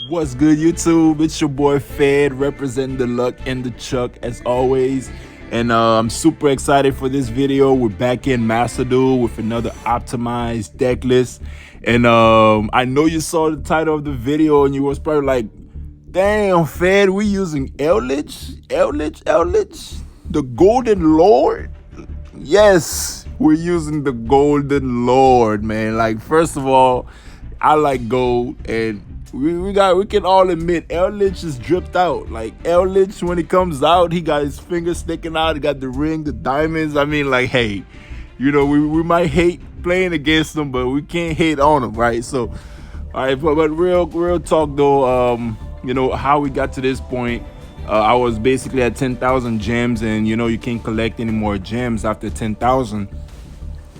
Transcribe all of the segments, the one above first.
What's good, YouTube? It's your boy Fed representing the Luck and the Chuck as always. And I'm super excited for this video. We're back in Master Duel with another optimized deck list. And I know you saw the title of the video and you was probably like, damn, Fed, we using ELDLICH? ELDLICH? The Golden Lord? Yes, we're using the Golden Lord, man. Like, first of all, I like gold, and we can all admit ELDLICH is dripped out. Like, ELDLICH, when he comes out, he got his fingers sticking out, he got the ring, the diamonds. I mean, like, hey, you know, we might hate playing against him, but we can't hate on him, right? So, all right, but real talk though, you know, how we got to this point. I was basically at 10,000 gems, and you know, you can't collect any more gems after 10,000.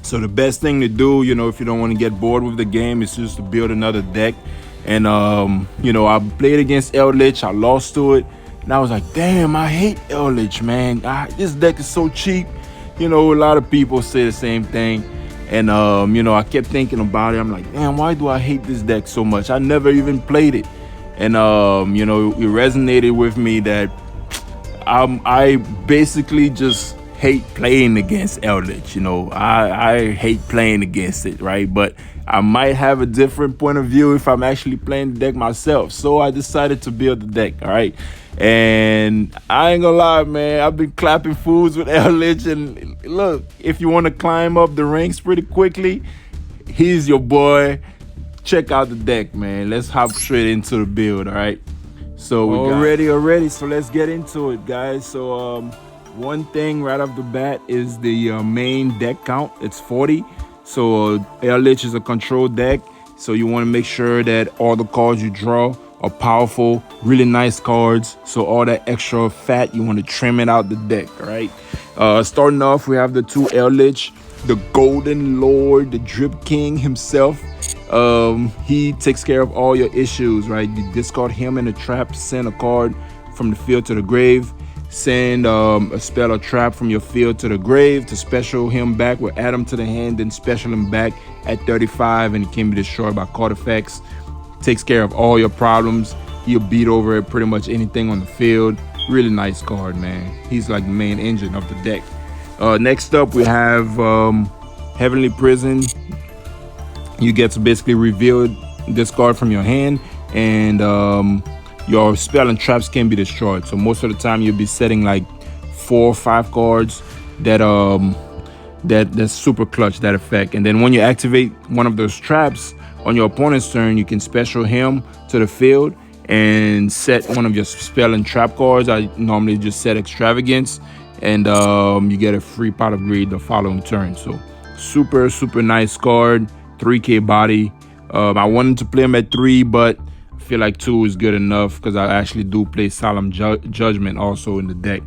So the best thing to do, you know, if you don't want to get bored with the game, is just to build another deck. And you know, I played against ELDLICH, I lost to it, and I was like, damn, I hate ELDLICH, man. This deck is so cheap. You know, a lot of people say the same thing. And you know, I kept thinking about it. I'm like, damn, why do I hate this deck so much? I never even played it. And you know, it resonated with me that I basically just hate playing against ELDLICH. You know, I hate playing against it, right? But I might have a different point of view if I'm actually playing the deck myself. So I decided to build the deck, all right? And I ain't gonna lie, man, I've been clapping fools with ELDLICH. And look, if you want to climb up the ranks pretty quickly, he's your boy. Check out the deck, man. Let's hop straight into the build, all right? So we already, so let's get into it, guys. So one thing right off the bat is the main deck count. It's 40. So ELDLICH is a control deck, so you want to make sure that all the cards you draw are powerful, really nice cards. So all that extra fat, you want to trim it out the deck, all right? Starting off, we have the two ELDLICH, the Golden Lord, the Drip King himself. He takes care of all your issues, right? You discard him in a trap, send a card from the field to the grave, send a spell or trap from your field to the grave to special him back, or add him to the hand, then special him back at 35, and he can be destroyed by card effects. Takes care of all your problems. He'll beat over pretty much anything on the field. Really nice card, man. He's like the main engine of the deck. Next up, we have Heavenly Prison. You get to basically reveal this card from your hand, and your spell and traps can be destroyed. So most of the time you'll be setting like 4 or 5 cards that that's super clutch, that effect. And then when you activate one of those traps on your opponent's turn, you can special him to the field and set one of your spell and trap cards. I normally just set Extravagance, and you get a free Pot of Greed the following turn. So super nice card. 3k body. I wanted to play him at 3, but I feel like 2 is good enough because I actually do play Solemn Judgment also in the deck.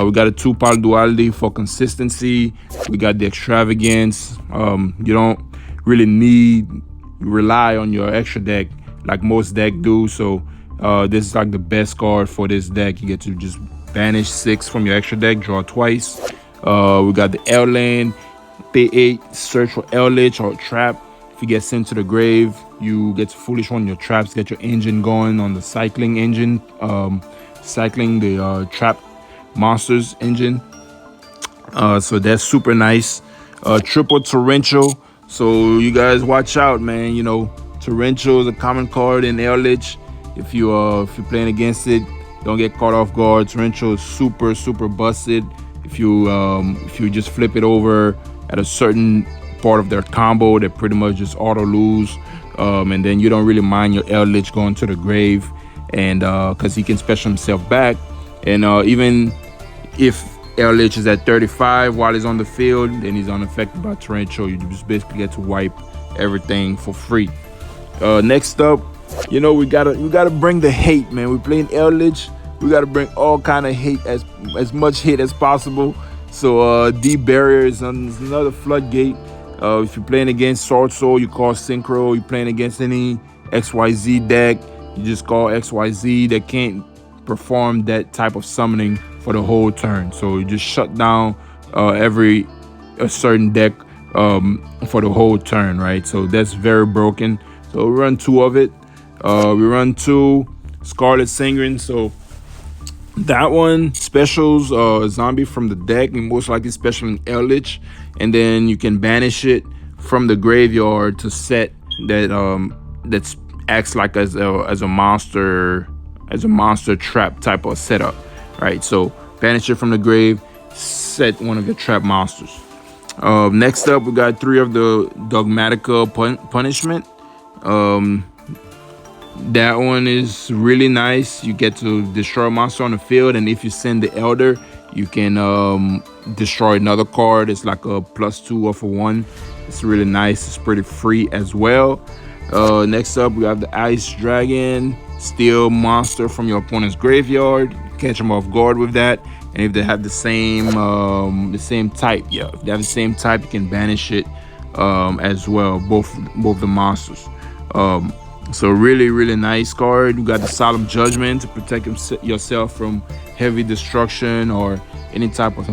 We got a 2-part duality for consistency. We got the Extravagance. You don't really rely on your extra deck like most decks do. So this is like the best card for this deck. You get to just banish 6 from your extra deck, draw twice. We got the L lane. Pay 8, search for ELDLICH or trap. If you get sent to the grave, you get to foolish on your traps, get your engine going on the cycling engine, cycling the trap monsters engine. So that's super nice. Triple Torrential. So you guys watch out, man. You know, Torrential is a common card in ELDLICH. If you're playing against it, don't get caught off guard. Torrential is super busted. If you just flip it over at a certain part of their combo, they pretty much just auto lose, and then you don't really mind your ELDLICH going to the grave, and because he can special himself back. And even if ELDLICH is at 35 while he's on the field, then he's unaffected by Torrential. You just basically get to wipe everything for free. Next up, you know, we gotta bring the hate, man. We're playing ELDLICH. We gotta bring all kind of hate, as much hate as possible. So Deep Barrier is another floodgate. If you're playing against Sword Soul, you call Synchro. You're playing against any XYZ deck, you just call XYZ. They can't perform that type of summoning for the whole turn. So you just shut down a certain deck for the whole turn, right? So that's very broken. So run 2 of it. We run 2 Scarlet Sangren. So that one specials zombie from the deck, and most likely special in Eldritch, and then you can banish it from the graveyard to set that that's acts like as a monster trap type of setup, right? So banish it from the grave, set one of your trap monsters. Next up, we got 3 of the Dogmatica Punishment. That one is really nice. You get to destroy a monster on the field, and if you send the Elder, you can destroy another card. It's like a +2 off of 1. It's really nice. It's pretty free as well. Next up, we have the Ice Dragon. Steal monster from your opponent's graveyard. Catch them off guard with that. And if they have the same type, yeah, if they have the same type, you can banish it as well. Both the monsters. So really nice card. You got the Solemn Judgment to protect yourself from heavy destruction or any type of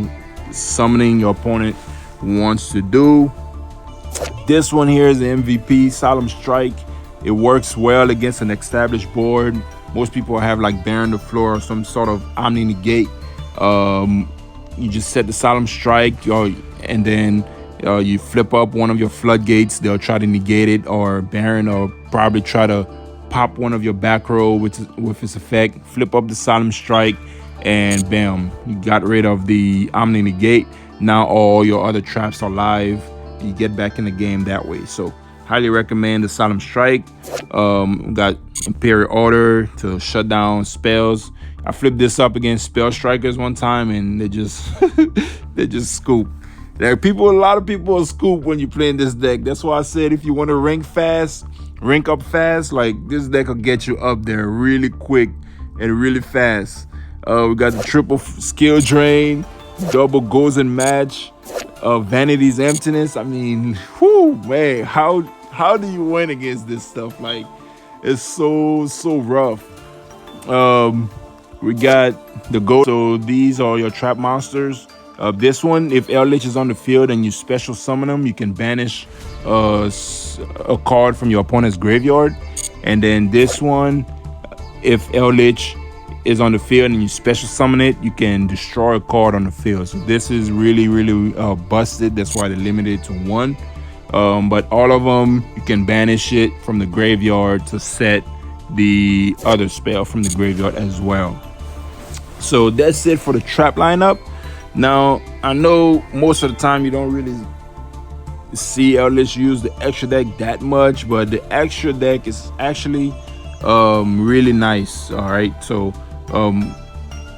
summoning your opponent wants to do. This one here is the MVP, Solemn Strike. It works well against an established board. Most people have like Baron the Floor or some sort of Omni Negate. You just set the Solemn Strike, and then you flip up one of your floodgates. They'll try to negate it, or Baron, or probably try to pop one of your back row with its effect. Flip up the Solemn Strike, and bam, you got rid of the Omni Negate. Now all your other traps are live. You get back in the game that way. So highly recommend the Solemn Strike. We got Imperial Order to shut down spells. I flipped this up against Spell Strikers one time, and they just they just scoop. There are a lot of people will scoop when you play in this deck. That's why I said if you want to rank up fast, like this deck will get you up there really quick and really fast. We got the triple skill drain, double goals and match, Vanity's Emptiness. I mean, whoo, man, how do you win against this stuff? Like, it's so rough. We got the gold. So these are your trap monsters. This one, if Eldritch is on the field and you special summon them, you can banish a card from your opponent's graveyard. And then this one, if Eldritch is on the field and you special summon it, you can destroy a card on the field. So this is really busted. That's why they limited it to 1. But all of them, you can banish it from the graveyard to set the other spell from the graveyard as well. So that's it for the trap lineup. Now, I know most of the time you don't really see Eldritch use the extra deck that much, but the extra deck is actually really nice. All right, so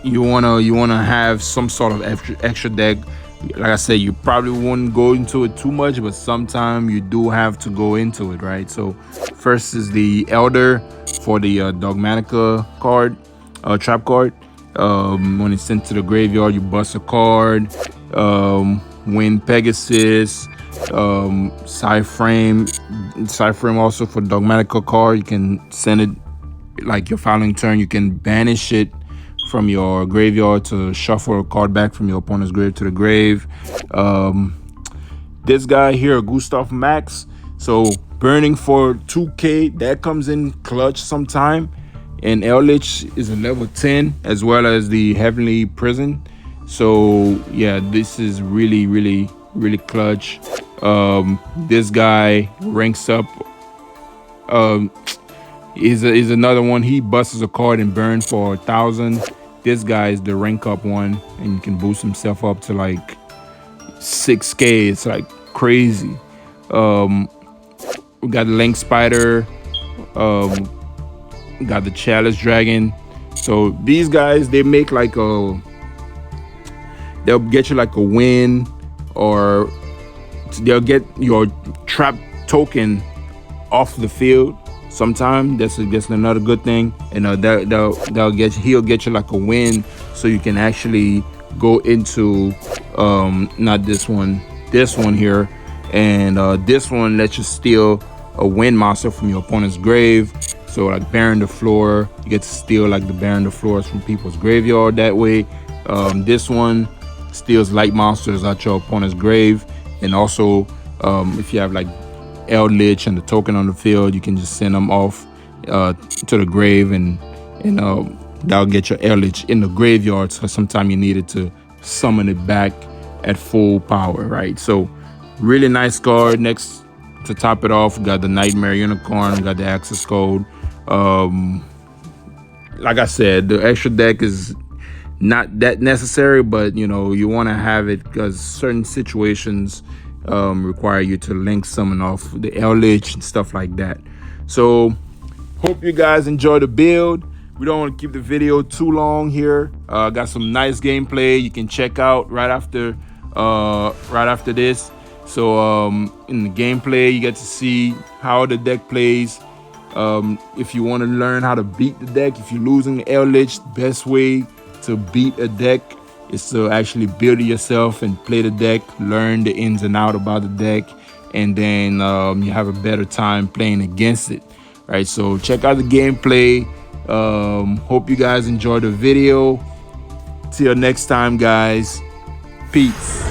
you wanna have some sort of extra deck. Like I said, you probably wouldn't go into it too much, but sometimes you do have to go into it, right? So first is the Elder for the Dogmatica card, trap card. When it's sent to the graveyard, you bust a card. Wind Pegasus, Cyframe also for Dogmatica card. You can send it like your following turn. You can banish it from your graveyard to shuffle a card back from your opponent's grave to the grave. This guy here, Gustav Max. So burning for 2k, that comes in clutch sometime. And Eldritch is a level 10, as well as the Heavenly Prison. So yeah, this is really clutch. This guy ranks up. Is another one. He busts a card and burns for 1,000. This guy is the rank up one, and you can boost himself up to like 6k. It's like crazy. We got the Link Spider. Got the Chalice Dragon. So these guys, they make like they'll get you like a win, or they'll get your trap token off the field sometime. That's another good thing. And he'll get you like a win, so you can actually go into not this one here, and this one lets you steal a win monster from your opponent's grave. So like Baron the Floor, you get to steal like the Baron the Floors from people's graveyard that way. This one steals light monsters out your opponent's grave. And also, if you have like Eldritch and the token on the field, you can just send them off to the grave, and that'll get your Eldritch in the graveyard. So sometime you need it to summon it back at full power, right? So really nice card. Next, to top it off, we got the Nightmare Unicorn. We got the access code. Like I said, the extra deck is not that necessary, but you want to have it because certain situations require you to link summon off the Eldritch and stuff like that. So hope you guys enjoy the build. We don't want to keep the video too long here. Got some nice gameplay you can check out right after this. So in the gameplay, you get to see how the deck plays. If you want to learn how to beat the deck, if you're losing the Eldritch, the best way to beat a deck is to actually build it yourself and play the deck, learn the ins and out about the deck, and then you have a better time playing against it, right? So check out the gameplay. Hope you guys enjoy the video. Till next time, guys. Peace.